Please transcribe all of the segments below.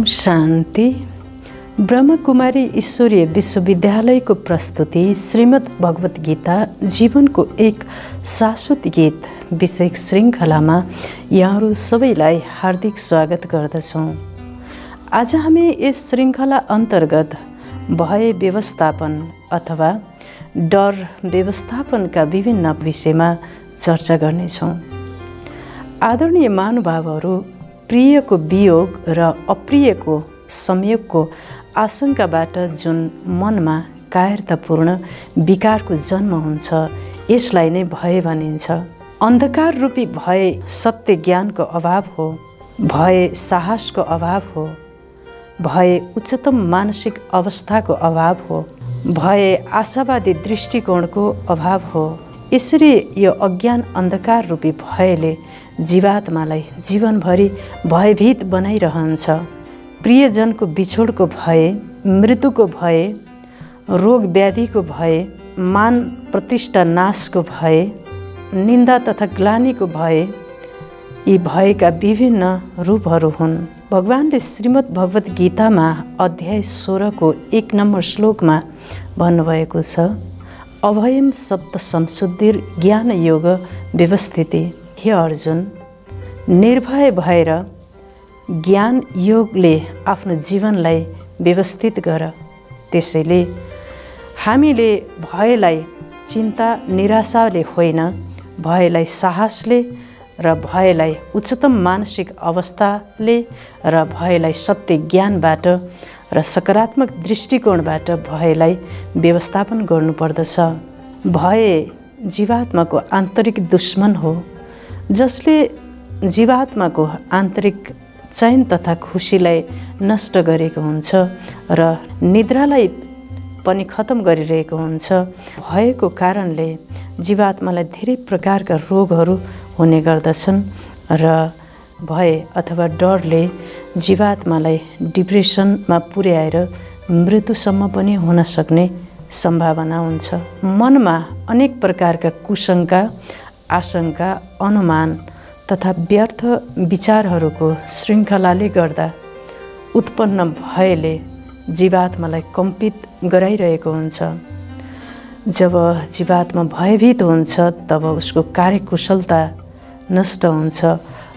शान्ति। ब्रह्मकुमारी ईश्वरीय विश्वविद्यालयको प्रस्तुति श्रीमद् भगवत गीता जीवनको एक शाश्वत गीत विषयक श्रृङ्खलामा यहाँहरू सबैलाई हार्दिक स्वागत गर्दछौँ। आज हामी यस श्रृङ्खला अन्तर्गत भय व्यवस्थापन अथवा डर व्यवस्थापनका विभिन्न विषयमा चर्चा गर्नेछौँ। आदरणीय महानुभावहरू, प्रियको वियोग र अप्रियको संयोगको आशंकाबाट जुन मनमा कायरतापूर्ण विकारको जन्म हुन्छ, यसलाई नै भय भनिन्छ। अन्धकार रूपी भय सत्य ज्ञानको अभाव हो, भय साहसको अभाव हो, भय उच्चतम मानसिक अवस्थाको अभाव हो, भय आशावादी दृष्टिकोणको अभाव हो। यसरी यो अज्ञान अन्धकार रूपी भयले जीवात्मालाई जीवनभरि भयभीत बनाइरहन्छ। प्रियजनको बिछोडको भय, मृत्युको भय, रोग व्याधिको भय, मान प्रतिष्ठा नाशको भय, निन्दा तथा ग्लानीको भय, यी भयका विभिन्न रूपहरू हुन्। भगवानले श्रीमद् भगवत गीतामा अध्याय 16 को 1 नम्बर श्लोकमा भन्नुभएको छ, अभयम शब्द संशुद्धिर ज्ञान योग व्यवस्थिति। हे अर्जुन, निर्भय भएर ज्ञान योगले आफ्नो जीवनलाई व्यवस्थित गर। त्यसैले हामीले भयलाई चिन्ता निराशाले होइन, भयलाई साहसले र भयलाई उच्चतम मानसिक अवस्थाले र भयलाई सत्य ज्ञानबाट र सकारात्मक दृष्टिकोणबाट भयलाई व्यवस्थापन गर्नुपर्दछ। भय जीवात्माको आन्तरिक दुश्मन हो, जसले जीवात्माको आन्तरिक चैन तथा खुसीलाई नष्ट गरेको हुन्छ र निद्रालाई पनि खत्म गरिरहेको हुन्छ। भयको कारणले जीवात्मालाई धेरै प्रकारका रोगहरू हुने गर्दछन् र भय अथवा डरले जीवात्मालाई डिप्रेसनमा पुर्याएर मृत्युसम्म पनि हुन सक्ने सम्भावना हुन्छ। मनमा अनेक प्रकारका कुशंका, आशंका, अनुमान तथा व्यर्थ विचारहरूको श्रृङ्खलाले गर्दा उत्पन्न भयले जीवात्मालाई कम्पित गराइरहेको हुन्छ। जब जीवात्मा भयभीत हुन्छ तब उसको कार्यकुशलता नष्ट हुन्छ,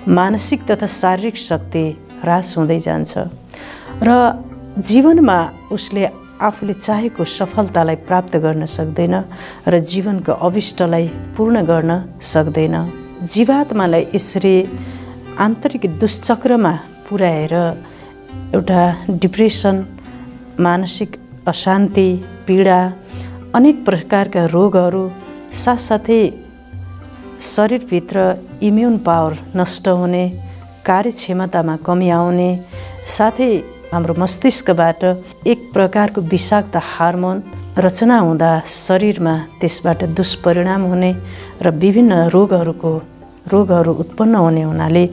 मानसिक तथा शारीरिक शक्ति ह्रास हुँदै जान्छ र जीवनमा उसले आफूले चाहेको सफलतालाई प्राप्त गर्न सक्दैन र जीवनको अभिष्टलाई पूर्ण गर्न सक्दैन। जीवात्मालाई यसरी आन्तरिक दुश्चक्रमा पुर्याएर एउटा डिप्रेसन, मानसिक अशान्ति, पीडा, अनेक प्रकारका रोगहरू, साथसाथै शरीरभित्र इम्युन पावर नष्ट हुने, कार्यक्षमतामा कमी आउने, साथै हाम्रो मस्तिष्कबाट एक प्रकारको विषाक्त हार्मोन रचना हुँदा शरीरमा त्यसबाट दुष्परिणाम हुने र विभिन्न रोगहरू उत्पन्न हुने हुनाले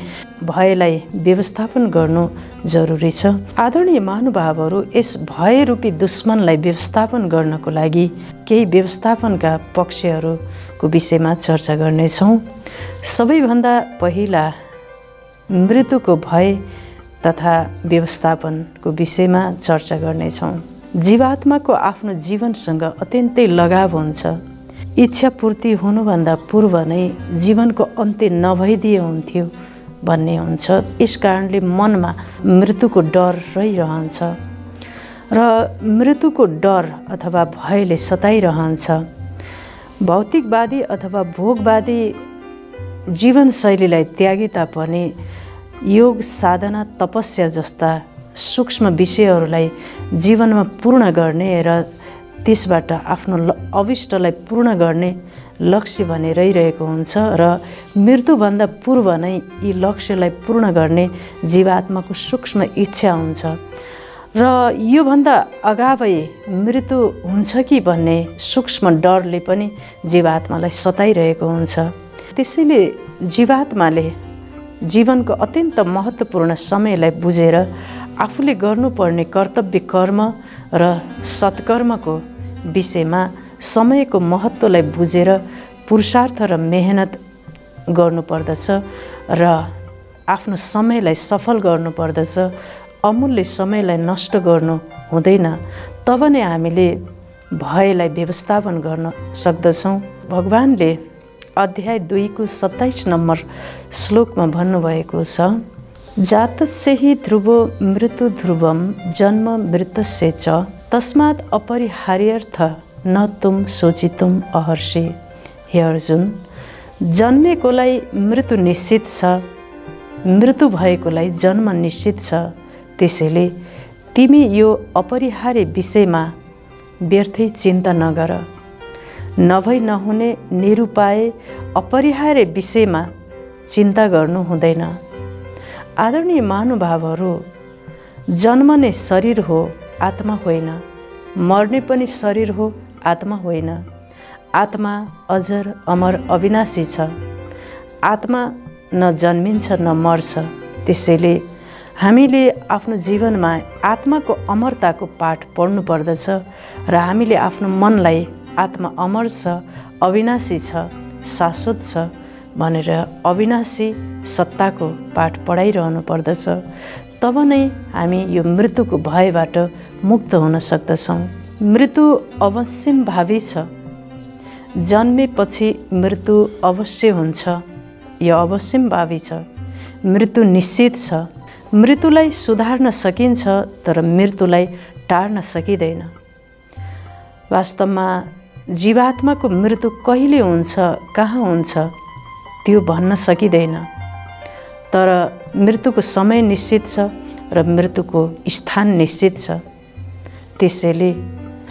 भयलाई व्यवस्थापन गर्नु जरुरी छ। आदरणीय महानुभावहरू, यस भयरूपी दुश्मनलाई व्यवस्थापन गर्नको लागि केही व्यवस्थापनका पक्षहरूको विषयमा चर्चा गर्नेछौँ। सबैभन्दा पहिला मृत्युको भय तथा व्यवस्थापनको विषयमा चर्चा गर्नेछौँ। जीवात्माको आफ्नो जीवनसँग अत्यन्तै लगाव हुन्छ। इच्छा पूर्ति हुनुभन्दा पूर्व नै जीवनको अन्त्य नभइदिए हुन्थ्यो भन्ने हुन्छ। यस कारणले मनमा मृत्युको डर रहिरहन्छ र मृत्युको डर अथवा भयले सताइरहन्छ। भौतिकवादी अथवा भोगवादी जीवनशैलीलाई त्यागे तापनि योग, साधना, तपस्या जस्ता सूक्ष्म विषयहरूलाई जीवनमा पूर्ण गर्ने र त्यसबाट आफ्नो अभिष्टलाई पूर्ण गर्ने लक्ष्य भने रहिरहेको हुन्छ र मृत्युभन्दा पूर्व नै यी लक्ष्यलाई पूर्ण गर्ने जीवात्माको सूक्ष्म इच्छा हुन्छ र योभन्दा अगावै मृत्यु हुन्छ कि भन्ने सूक्ष्म डरले पनि जीवात्मालाई सताइरहेको हुन्छ। त्यसैले जीवात्माले जीवनको अत्यन्त महत्त्वपूर्ण समयलाई बुझेर आफूले गर्नुपर्ने कर्तव्य कर्म र सत्कर्मको विषयमा समयको महत्त्वलाई बुझेर पुरुषार्थ र मेहनत गर्नुपर्दछ र आफ्नो समयलाई सफल गर्नुपर्दछ। अमूल्य समयलाई नष्ट गर्नु हुँदैन, तब नै हामीले भयलाई व्यवस्थापन गर्न सक्दछौँ। भगवानले अध्याय 2:27 नम्बर श्लोकमा भन्नुभएको छ, जातस्य हि ध्रुवो मृत्यु ध्रुवम जन्म मृतस्य च तस्मात् अपरिहार्यर्थ न तुम सोचितुम अहर्षि। हे अर्जुन, जन्मेकोलाई मृत्यु निश्चित छ, मृत्यु भएकोलाई जन्म निश्चित छ। त्यसैले तिमी यो अपरिहार्य विषयमा व्यर्थै चिन्ता नगर। नभई नहुने निरुपाय अपरिहार्य विषयमा चिन्ता गर्नु हुँदैन। आदरणीय महानुभावहरू, जन्मने शरीर हो, आत्मा होइन। मर्ने पनि शरीर हो, आत्मा होइन। आत्मा अजर अमर अविनाशी छ। आत्मा न जन्मिन्छ न मर्छ। त्यसैले हामीले आफ्नो जीवनमा आत्माको अमरताको पाठ पढ्नु पर्दछ र हामीले आफ्नो मनलाई आत्मा अमर छ, अविनाशी छ, शाश्वत छ भनेर अविनाशी सत्ताको पाठ पढाइरहनु पर्दछ। तब नै हामी यो मृत्युको भयबाट मुक्त हुन सक्दछौँ। मृत्यु अवश्यम्भावी छ। जन्मेपछि मृत्यु अवश्य हुन्छ, यो अवश्यम्भावी छ। मृत्यु निश्चित छ। मृत्युलाई सुधार्न सकिन्छ, तर मृत्युलाई टार्न सकिँदैन। वास्तवमा जीवात्माको मृत्यु कहिले हुन्छ, कहाँ हुन्छ त्यो भन्न सकिँदैन, तर मृत्युको समय निश्चित छ र मृत्युको स्थान निश्चित छ। त्यसैले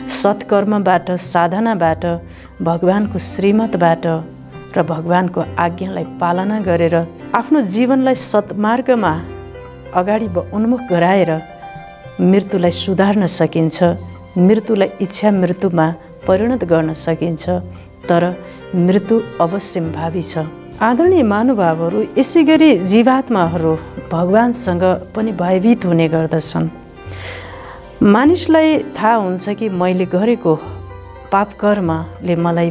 सत्कर्मबाट, साधनाबाट, भगवानको श्रीमतबाट र भगवानको आज्ञालाई पालना गरेर आफ्नो जीवनलाई सत्मार्गमा अगाडि उन्मुख गराएर मृत्युलाई सुधार्न सकिन्छ। मृत्युलाई इच्छा मृत्युमा परिणत गर्न सकिन्छ, तर मृत्यु अवश्यम्भावी छ। आदरणीय महानुभावहरू, यसै गरी जीवात्माहरू भगवानसँग पनि भयभीत हुने गर्दछन्। मानिसलाई थाहा हुन्छ कि मैले गरेको पाप कर्मले मलाई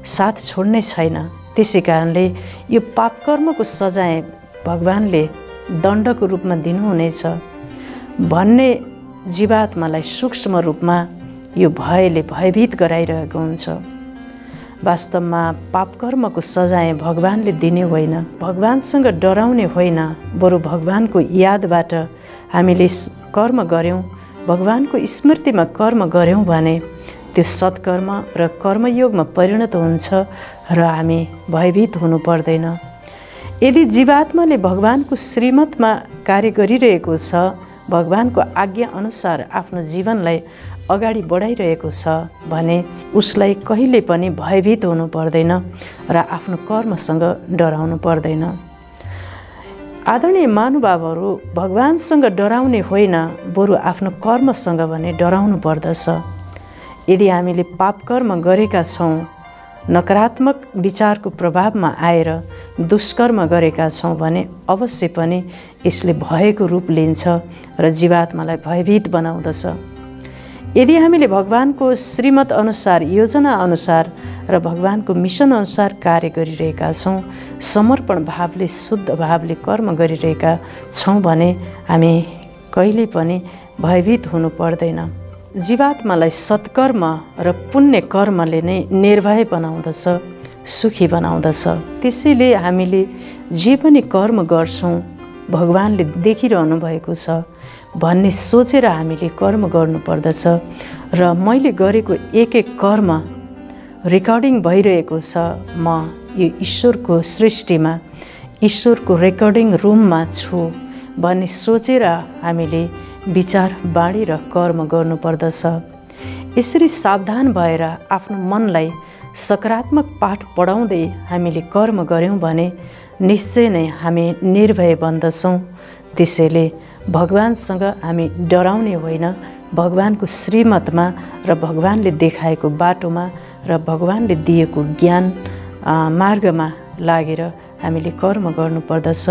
साथ छोड्ने छैन, त्यसै कारणले यो पाप कर्मको सजाय भगवानले दण्डको रूपमा दिनुहुनेछ भन्ने जीवात्मालाई सूक्ष्म रूपमा यो भयले भयभीत गराइरहेको हुन्छ। वास्तवमा पाप कर्मको सजाय भगवानले दिने होइन, भगवानसँग डराउने होइन, बरु भगवानको यादबाट हामीले कर्म गऱ्यौँ, भगवानको स्मृतिमा कर्म गऱ्यौँ भने त्यो सत्कर्म र कर्मयोगमा परिणत हुन्छ र हामी भयभीत हुनु पर्दैन। यदि जीवात्माले भगवानको श्रीमतमा कार्य गरिरहेको छ, भगवानको आज्ञा अनुसार आफ्नो जीवनलाई अगाडि बढाइरहेको छ भने उसलाई कहिले पनि भयभीत हुनु पर्दैन र आफ्नो कर्मसँग डराउनु पर्दैन। आदरणीय महानुभावहरू, भगवानसँग डराउने होइन, बरु आफ्नो कर्मसँग भने डराउनु पर्दछ। यदि हामीले पाप कर्म गरेका छौँ, नकारात्मक विचारको प्रभावमा आएर दुष्कर्म गरेका छौँ भने अवश्य पनि यसले भयको रूप लिन्छ र जीवात्मालाई भयभीत बनाउँदछ। यदि हामीले भगवानको श्रीमत अनुसार, योजना अनुसार र भगवानको मिसन अनुसार कार्य गरिरहेका छौँ, समर्पण भावले, शुद्ध भावले कर्म गरिरहेका छौँ भने हामी कहिले पनि भयभीत हुनु पर्दैन। जीवात्मालाई सत्कर्म र पुण्य कर्मले नै निर्भय बनाउँदछ, सुखी बनाउँदछ। त्यसैले हामीले जे पनि कर्म गर्छौँ भगवानले देखिरहनु भएको छ भन्ने सोचेर हामीले कर्म गर्नुपर्दछ र मैले गरेको एक एक कर्म रेकर्डिङ भइरहेको छ। म यो ईश्वरको सृष्टिमा, ईश्वरको रेकर्डिङ रुममा छु भन्ने सोचेर हामीले विचार, बाणी र कर्म गर्नुपर्दछ। यसरी सावधान भएर आफ्नो मनलाई सकारात्मक पाठ पढाउँदै हामीले कर्म गऱ्यौँ भने निश्चय नै हामी निर्भय बन्दछौँ। त्यसैले भगवानसँग हामी डराउने होइन, भगवानको श्रीमतमा र भगवानले देखाएको बाटोमा र भगवानले दिएको ज्ञान मार्गमा लागेर हामीले कर्म गर्नुपर्दछ।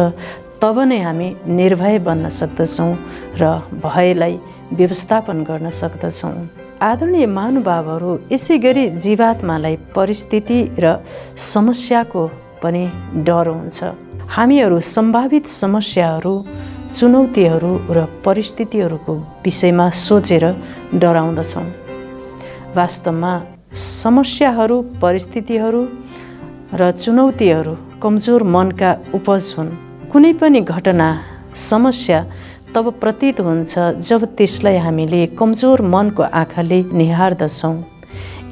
तब नै हामी निर्भय बन्न सक्दछौँ र भयलाई व्यवस्थापन गर्न सक्दछौँ। आदरणीय महानुभावहरू, यसै गरी जीवात्मालाई परिस्थिति र समस्याको पनि डर हुन्छ। हामीहरू सम्भावित समस्याहरू चुनौतीहरू र परिस्थितिहरूको विषयमा सोचेर डराउँदछौँ। वास्तवमा समस्याहरू, परिस्थितिहरू र चुनौतीहरू कमजोर मनका उपज हुन्। कुनै पनि घटना, समस्या तब प्रतीत हुन्छ जब त्यसलाई हामीले कमजोर मनको आँखाले निहार्दछौँ।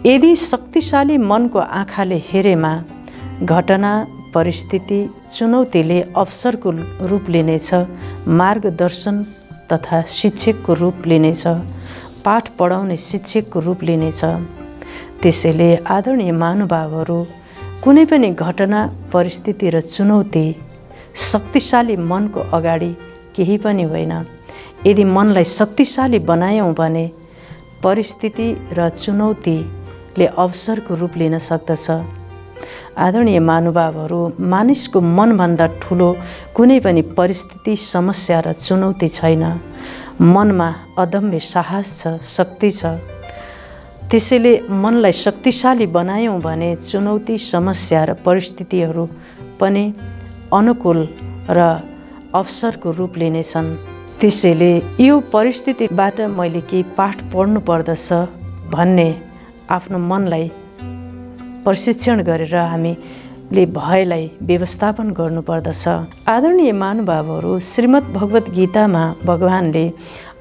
यदि शक्तिशाली मनको आँखाले हेरेमा घटना, परिस्थिति, चुनौतीले अवसरको रूप लिनेछ, मार्गदर्शन तथा शिक्षकको रूप लिनेछ, पाठ पढाउने शिक्षकको रूप लिनेछ। त्यसैले आदरणीय महानुभावहरू, कुनै पनि घटना, परिस्थिति र चुनौती शक्तिशाली मनको अगाडि केही पनि होइन। यदि मनलाई शक्तिशाली बनायौँ भने परिस्थिति र चुनौतीले अवसरको रूप लिन सक्दछ। आदरणीय महानुभावहरू, मानिसको मनभन्दा ठुलो कुनै पनि परिस्थिति, समस्या र चुनौती छैन। मनमा अदम्य साहस छ, शक्ति छ। त्यसैले मनलाई शक्तिशाली बनायौँ भने चुनौती, समस्या र परिस्थितिहरू पनि अनुकूल र अवसरको रूप लिनेछन्। त्यसैले यो परिस्थितिबाट मैले केही पाठ पढ्नु पर्दछ भन्ने आफ्नो मनलाई प्रशिक्षण गरेर हामीले भयलाई व्यवस्थापन गर्नुपर्दछ। आदरणीय महानुभावहरू, श्रीमद् भगवत गीतामा भगवानले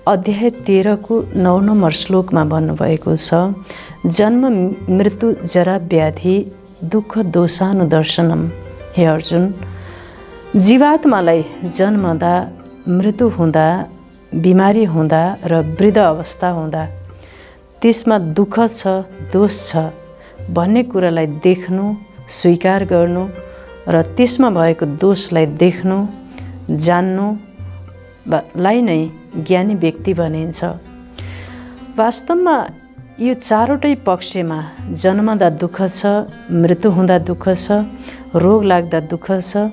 अध्याय 13 को 9 नम्बर श्लोकमा भन्नुभएको छ, जन्म मृत्यु जरा व्याधि दुःख दोषानुदर्शनम। हे अर्जुन, जीवात्मालाई जन्मदा, मृत्यु हुँदा, बिमारी हुँदा र वृद्ध अवस्था हुँदा त्यसमा दुःख छ, दोष छ भन्ने कुरालाई देख्नु, स्वीकार गर्नु र त्यसमा भएको दोषलाई देख्नु, जान्नुलाई नै ज्ञानी व्यक्ति भनिन्छ। वास्तवमा यो चारवटै पक्षमा जन्मदा दुःख छ, मृत्यु हुँदा दुःख छ, रोग लाग्दा दुःख छ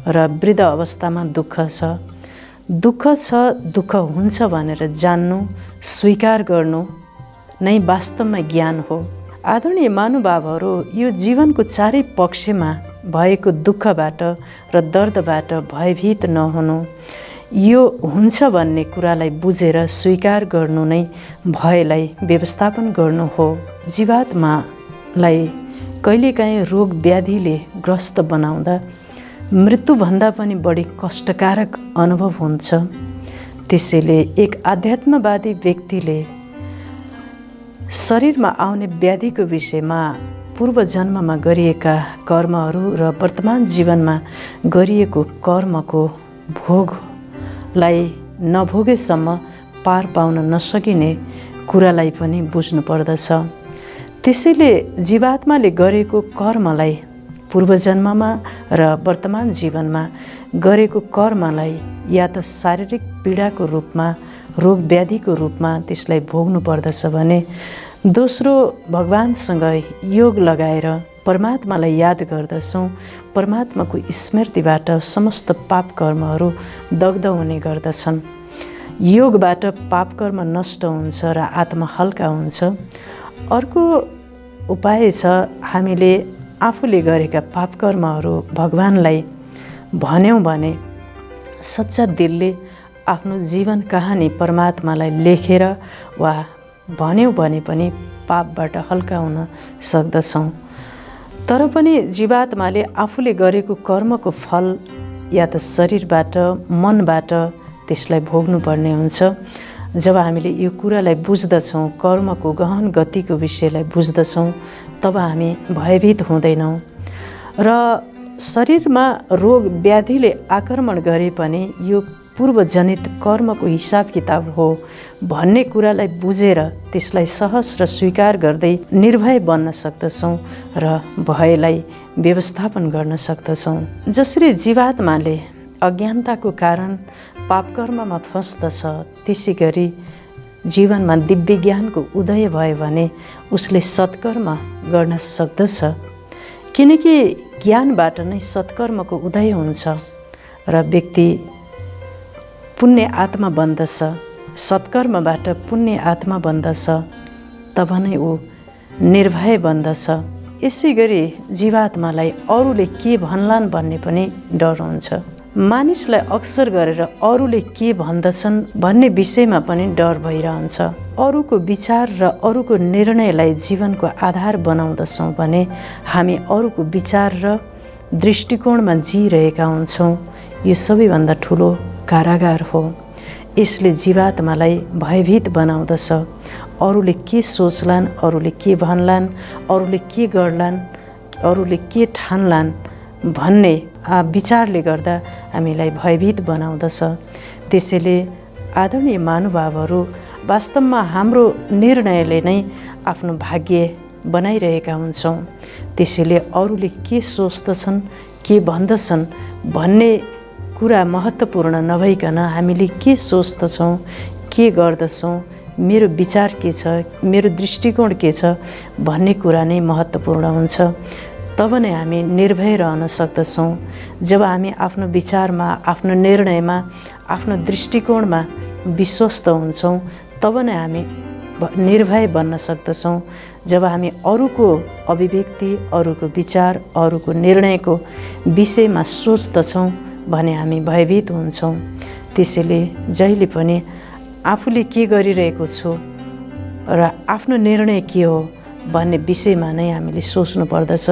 र वृद्ध अवस्थामा दुःख छ। दुःख छ, दुःख हुन्छ भनेर जान्नु, स्वीकार गर्नु नै वास्तवमा ज्ञान हो। आदरणीय महानुभावहरू, यो जीवनको चारै पक्षमा भएको दुःखबाट र दर्दबाट भयभीत नहुनु, यो हुन्छ भन्ने कुरालाई बुझेर स्वीकार गर्नु नै भयलाई व्यवस्थापन गर्नु हो। जीवात्मालाई कहिलेकाहीँ रोग व्याधिले ग्रस्त बनाउँदा मृत्युभन्दा पनि बढी कष्टकारक अनुभव हुन्छ। त्यसैले एक आध्यात्मवादी व्यक्तिले शरीरमा आउने व्याधिको विषयमा पूर्व जन्ममा गरिएका कर्महरू र वर्तमान जीवनमा गरिएको कर्मको भोगलाई नभोगेसम्म पार पाउन नसकिने कुरालाई पनि बुझ्नु पर्दछ। त्यसैले जीवात्माले गरेको कर्मलाई, पूर्व जन्ममा र वर्तमान जीवनमा गरेको कर्मलाई या त शारीरिक पीडाको रूपमा, रोग व्याधिको रूपमा त्यसलाई भोग्नु पर्दछ भने दोस्रो भगवानसँग योग लगाएर परमात्मालाई याद गर्दछौँ। परमात्माको स्मृतिबाट समस्त पाप कर्महरू दग्ध हुने गर्दछन्। योगबाट पाप कर्म नष्ट हुन्छ र आत्मा हल्का हुन्छ। अर्को उपाय छ, हामीले आफूले गरेका पाप कर्महरू भगवानलाई भन्यौँ भने सच्चा दिलले आफ्नो जीवन कहानी परमात्मालाई लेखेर वा भन्यौँ भने पनि पापबाट हल्का हुन सक्दछौँ। तर पनि जीवात्माले आफूले गरेको कर्मको फल या त शरीरबाट, मनबाट त्यसलाई भोग्नुपर्ने हुन्छ। जब हामीले यो कुरालाई बुझ्दछौँ, कर्मको गहन गतिको विषयलाई बुझ्दछौँ, तब हामी भयभीत हुँदैनौँ र शरीरमा रोग व्याधिले आक्रमण गरे पनि यो पूर्वजनित कर्मको हिसाब किताब हो भन्ने कुरालाई बुझेर त्यसलाई सहज र स्वीकार गर्दै निर्भय बन्न सक्दछौँ र भयलाई व्यवस्थापन गर्न सक्दछौँ। जसरी जीवात्माले अज्ञानताको कारण पाप कर्ममा फस्दछ, त्यसै गरी जीवनमा दिव्य ज्ञानको उदय भयो भने उसले सत्कर्म गर्न सक्दछ। किनकि ज्ञानबाट नै सत्कर्मको उदय हुन्छ र व्यक्ति पुण्य आत्मा बन्दछ। सत्कर्मबाट पुण्य आत्मा बन्दछ, तब नै ऊ निर्भय बन्दछ। यसै गरी जीवात्मालाई अरूले के भन्लान् भन्ने पनि डर हुन्छ। मानिसलाई अक्सर गरेर अरूले के भन्दछन् भन्ने विषयमा पनि डर भइरहन्छ। अरूको विचार र अरूको निर्णयलाई जीवनको आधार बनाउँदछौँ भने हामी अरूको विचार र दृष्टिकोणमा जिइरहेका हुन्छौँ। यो सबैभन्दा ठुलो कारागार हो। यसले जीवात्मालाई भयभीत बनाउँदछ। अरूले के सोच्लान्, अरूले के भन्लान्, अरूले के गर्लान्, अरूले के ठान्लान् भन्ने विचारले गर्दा हामीलाई भयभीत बनाउँदछ। त्यसैले आदरणीय महानुभावहरू, वास्तवमा हाम्रो निर्णयले नै आफ्नो भाग्य बनाइरहेका हुन्छौँ। त्यसैले अरूले के सोच्दछन्, के भन्दछन् भन्ने कुरा महत्त्वपूर्ण नभइकन हामीले के सोच्दछौँ, के गर्दछौँ, मेरो विचार के छ, मेरो दृष्टिकोण के छ भन्ने कुरा नै महत्त्वपूर्ण हुन्छ। तब नै हामी निर्भय रहन सक्दछौँ। जब हामी आफ्नो विचारमा, आफ्नो निर्णयमा, आफ्नो दृष्टिकोणमा विश्वस्त हुन्छौँ तब नै हामी निर्भय बन्न सक्दछौँ। जब हामी अरूको अभिव्यक्ति, अरूको विचार, अरूको निर्णयको विषयमा सोच्दछौँ भने हामी भयभीत हुन्छौँ। त्यसैले जहिले पनि आफूले के गरिरहेको छु र आफ्नो निर्णय के हो भन्ने विषयमा नै हामीले सोच्नु पर्दछ।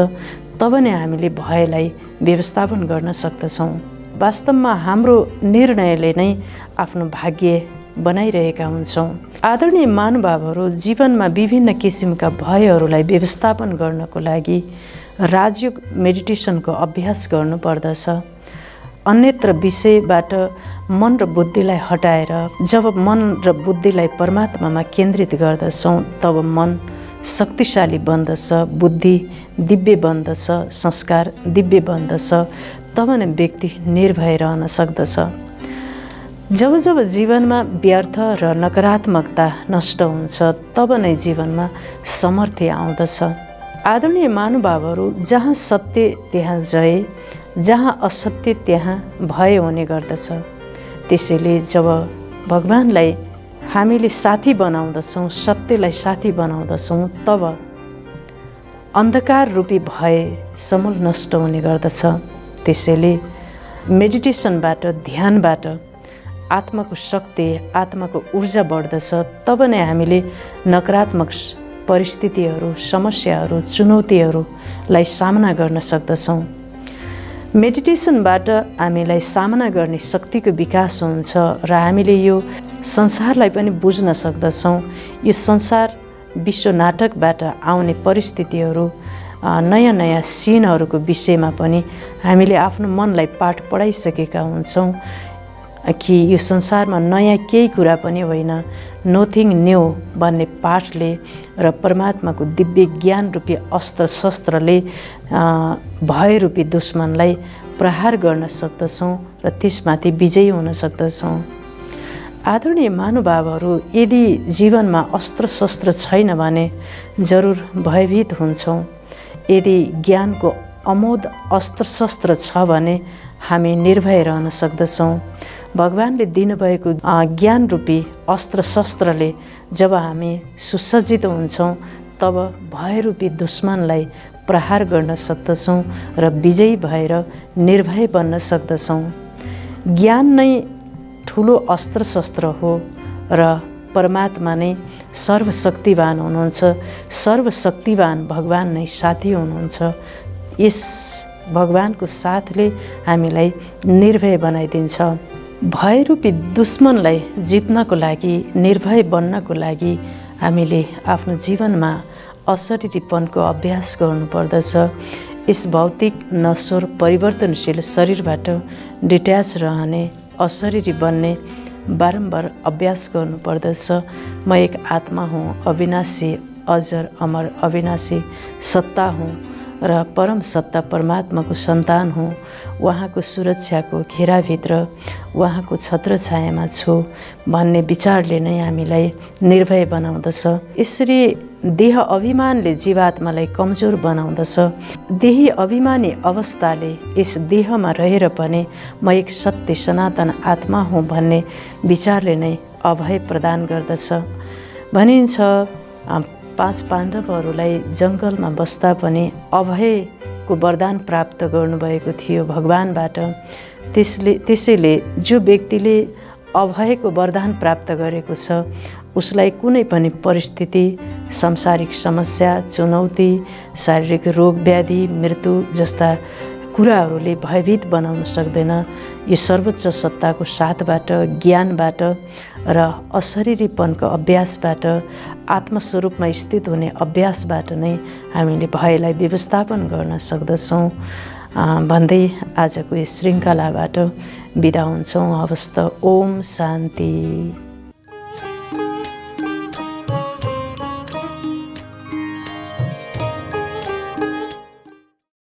तब नै हामीले भयलाई व्यवस्थापन गर्न सक्दछौँ। वास्तवमा हाम्रो निर्णयले नै आफ्नो भाग्य बनाइरहेका हुन्छौँ। आदरणीय महानुभावहरू, जीवनमा विभिन्न किसिमका भयहरूलाई व्यवस्थापन गर्नको लागि राजयोग मेडिटेसनको अभ्यास गर्नुपर्दछ। अन्यत्र विषयबाट मन र बुद्धिलाई हटाएर जब मन र बुद्धिलाई परमात्मामा केन्द्रित गर्दछौँ तब मन शक्तिशाली बन्दछ, बुद्धि दिव्य बन्दछ, संस्कार दिव्य बन्दछ। तब नै व्यक्ति निर्भय रहन सक्दछ। जब जब जीवनमा व्यर्थ र नकारात्मकता नष्ट हुन्छ तब नै जीवनमा समर्थ्य आउँदछ। आदरणीय महानुभावहरू, जहाँ सत्य त्यहाँ जय, जहाँ असत्य त्यहाँ भय हुने गर्दछ। त्यसैले जब भगवानलाई हामीले साथी बनाउँदछौँ, सत्यलाई साथी बनाउँदछौँ तब अन्धकार रूपी भय समूल नष्ट हुने गर्दछ। त्यसैले मेडिटेसनबाट, ध्यानबाट आत्माको शक्ति, आत्माको ऊर्जा बढ्दछ। तब नै हामीले नकारात्मक परिस्थितिहरू, समस्याहरू, चुनौतीहरूलाई सामना गर्न सक्दछौँ। मेडिटेसनबाट हामीलाई सामना गर्ने शक्तिको विकास हुन्छ र हामीले यो संसारलाई पनि बुझ्न सक्दछौँ। यो संसार विश्व नाटकबाट आउने परिस्थितिहरू, नयाँ नयाँ सिनहरूको विषयमा पनि हामीले आफ्नो मनलाई पाठ पढाइसकेका हुन्छौँ कि यो संसारमा नयाँ केही कुरा पनि होइन, नथिङ न्यू भन्ने पाठले र परमात्माको दिव्य ज्ञान रूपी अस्त्र शस्त्रले भय रूपी दुश्मनलाई प्रहार गर्न सक्दछौँ र त्यसमाथि विजयी हुन सक्दछौँ। आदरणीय महानुभावहरू, यदि जीवनमा अस्त्र शस्त्र छैन भने जरुर भयभीत हुन्छौँ। यदि ज्ञानको अमोघ अस्त्र शस्त्र छ भने हामी निर्भय रहन सक्दछौँ। भगवानले दिनुभएको ज्ञान रूपी अस्त्र शस्त्रले जब हामी सुसज्जित हुन्छौँ तब भय रूपी दुश्मनलाई प्रहार गर्न सक्दछौँ र विजयी भएर निर्भय बन्न सक्दछौँ। ज्ञान नै ठुलो अस्त्र शस्त्र हो र परमात्मा नै सर्वशक्तिवान हुनुहुन्छ। सर्वशक्तिवान भगवान नै साथी हुनुहुन्छ। यस भगवानको साथले हामीलाई निर्भय बनाइदिन्छ। भयरूपी दुश्मनलाई जित्नको लागि, निर्भय बन्नको लागि हामीले आफ्नो जीवनमा अशरीरीपनको अभ्यास गर्नुपर्दछ। यस भौतिक नश्वर परिवर्तनशील शरीरबाट डिट्याच रहने, अशरीरी बन्ने बारम्बार अभ्यास गर्नुपर्दछ। म एक आत्मा हुँ, अविनाशी, अजर अमर अविनाशी सत्ता हुँ र परम सत्ता परमात्माको सन्तान हुँ। उहाँको सुरक्षाको घेराभित्र, उहाँको छत्रछायामा छु भन्ने विचारले नै हामीलाई निर्भय बनाउँदछ। यसरी देह अभिमानले जीवात्मालाई कमजोर बनाउँदछ। देही अभिमानी अवस्थाले यस देहमा रहेर पनि म एक सत्य सनातन आत्मा हुँ भन्ने विचारले नै अभय प्रदान गर्दछ। भनिन्छ 5 पाण्डवहरूलाई जङ्गलमा बस्दा पनि अभय योगको वरदान प्राप्त गर्नुभएको थियो भगवानबाट। त्यसैले जो व्यक्तिले अभयको वरदान प्राप्त गरेको छ उसलाई कुनै पनि परिस्थिति, सांसारिक समस्या, चुनौती, शारीरिक रोग व्याधि, मृत्यु जस्ता कुराहरूले भयभीत बनाउन सक्दैन। यो सर्वोच्च सत्ताको साथबाट, ज्ञानबाट र अशरीरीपनको अभ्यासबाट, आत्मस्वरूपमा स्थित हुने अभ्यासबाट नै हामीले भयलाई व्यवस्थापन गर्न सक्दछौँ भन्दै आजको यस श्रृङ्खलाबाट बिदा हुन्छौँ। हवस् त। ओम शान्ति।